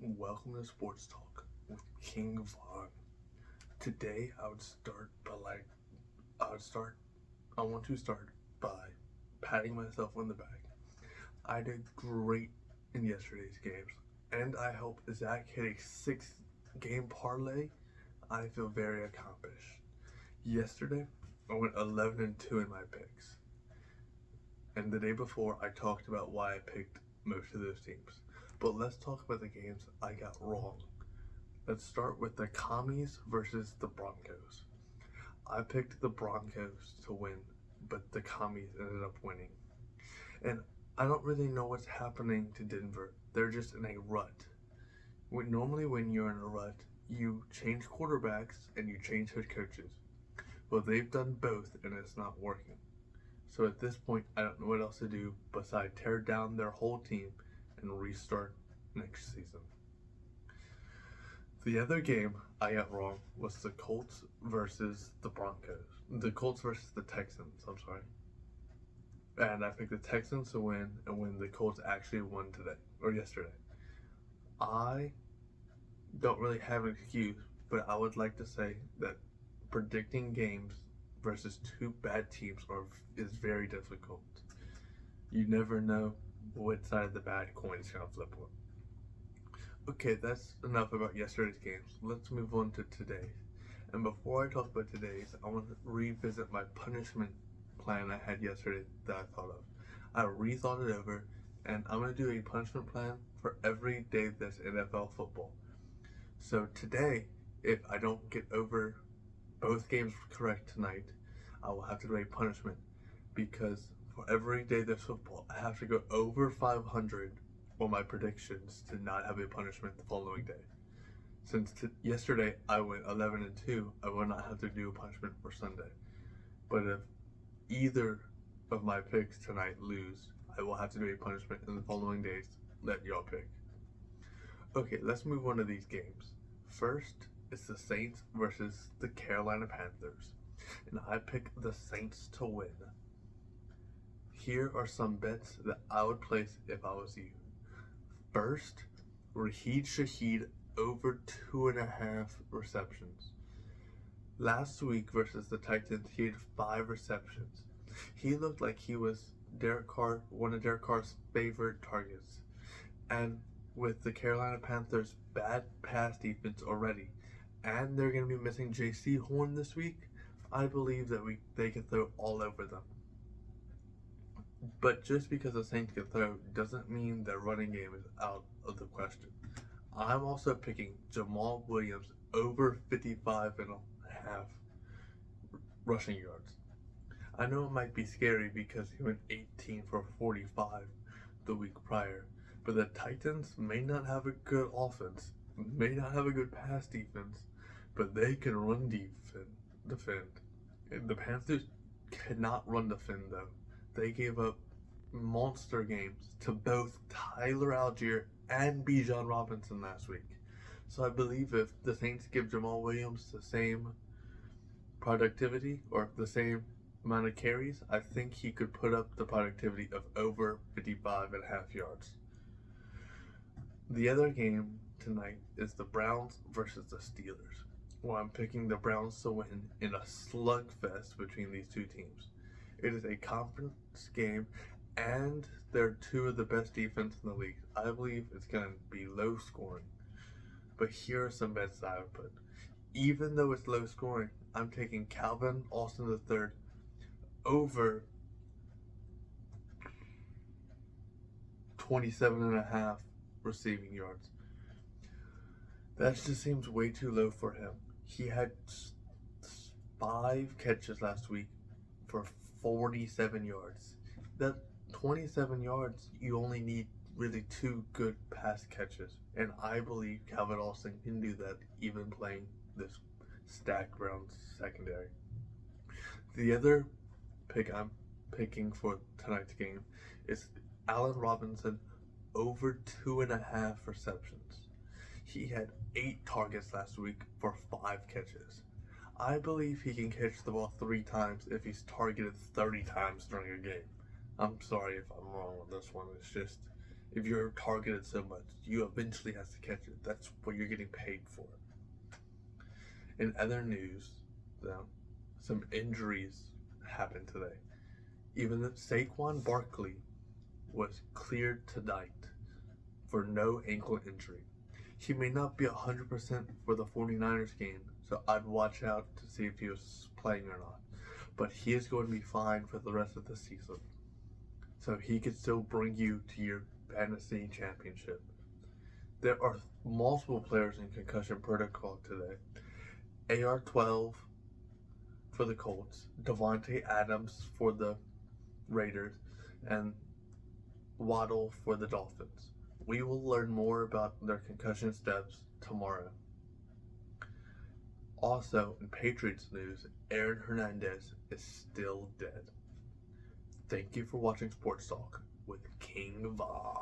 Welcome to Sports Talk with King Vaughn. Today I want to start by patting myself on the back. I did great in yesterday's games, and I hope Zach hit a 6 game parlay. I feel very accomplished. Yesterday, I went 11-2 in my picks, and the day before, I talked about why I picked most of those teams. But let's talk about the games I got wrong. Let's start with the Commies versus the Broncos. I picked the Broncos to win, but the Commies ended up winning. And I don't really know what's happening to Denver. They're just in a rut. Normally when you're in a rut, you change quarterbacks and you change head coaches. Well, they've done both and it's not working. So at this point, I don't know what else to do besides tear down their whole team and restart next season. The other game I got wrong was the Colts versus the Broncos. The Colts versus the Texans, I'm sorry. And I picked the Texans to win and when the Colts actually won today, or yesterday. I don't really have an excuse, but I would like to say that predicting games versus two bad teams is very difficult. You never know which side of the bad coin is going to flip on. Okay, that's enough about yesterday's games. Let's move on to today's. And before I talk about today's, I want to revisit my punishment plan I had yesterday that I thought of. I rethought it over, and I'm going to do a punishment plan for every day that's NFL football. So today, if I don't get over both games correct tonight, I will have to do a punishment because for every day there's football, I have to go over 500 on my predictions to not have a punishment the following day. Since yesterday I went 11-2, I will not have to do a punishment for Sunday. But if either of my picks tonight lose, I will have to do a punishment in the following days. Let y'all pick. Okay, let's move on to these games. First is the Saints versus the Carolina Panthers, and I pick the Saints to win. Here are some bets that I would place if I was you. First, Rashid Shaheed over 2.5 receptions. Last week versus the Titans, he had 5 receptions. He looked like he was one of Derek Carr's favorite targets. And with the Carolina Panthers' bad pass defense already, and they're going to be missing J.C. Horn this week, I believe that they can throw all over them. But just because the Saints can throw doesn't mean their running game is out of the question. I'm also picking Jamal Williams over 55.5 rushing yards. I know it might be scary because he went 18 for 45 the week prior, but the Titans may not have a good offense, may not have a good pass defense, but they can run defend. The Panthers cannot run defend though. They gave up monster games to both Tyler Algier and Bijan Robinson last week. So I believe if the Saints give Jamal Williams the same productivity or the same amount of carries, I think he could put up the productivity of over 55.5 yards. The other game tonight is the Browns versus the Steelers. Well, I'm picking the Browns to win in a slugfest between these two teams. It is a conference game, and they're two of the best defense in the league. I believe it's going to be low scoring. But here are some bets that I would put. Even though it's low scoring, I'm taking Calvin Austin III over 27.5 receiving yards. That just seems way too low for him. He had 5 catches last week for 47 yards. That 27 yards, you only need really 2 good pass catches. And I believe Calvin Austin can do that even playing this stacked Browns secondary. The other pick I'm picking for tonight's game is Allen Robinson over 2.5 receptions. He had 8 targets last week for 5 catches. I believe he can catch the ball 3 times if he's targeted 30 times during a game. I'm sorry if I'm wrong on this one. If you're targeted so much, you eventually have to catch it. That's what you're getting paid for. In other news, though, some injuries happened today. Even Saquon Barkley was cleared tonight for no ankle injury. He may not be 100% for the 49ers game, so I'd watch out to see if he was playing or not. But he is going to be fine for the rest of the season. So he could still bring you to your fantasy championship. There are multiple players in concussion protocol today. AR-12 for the Colts, Devontae Adams for the Raiders, and Waddle for the Dolphins. We will learn more about their concussion steps tomorrow. Also, in Patriots news, Aaron Hernandez is still dead. Thank you for watching Sports Talk with King Va.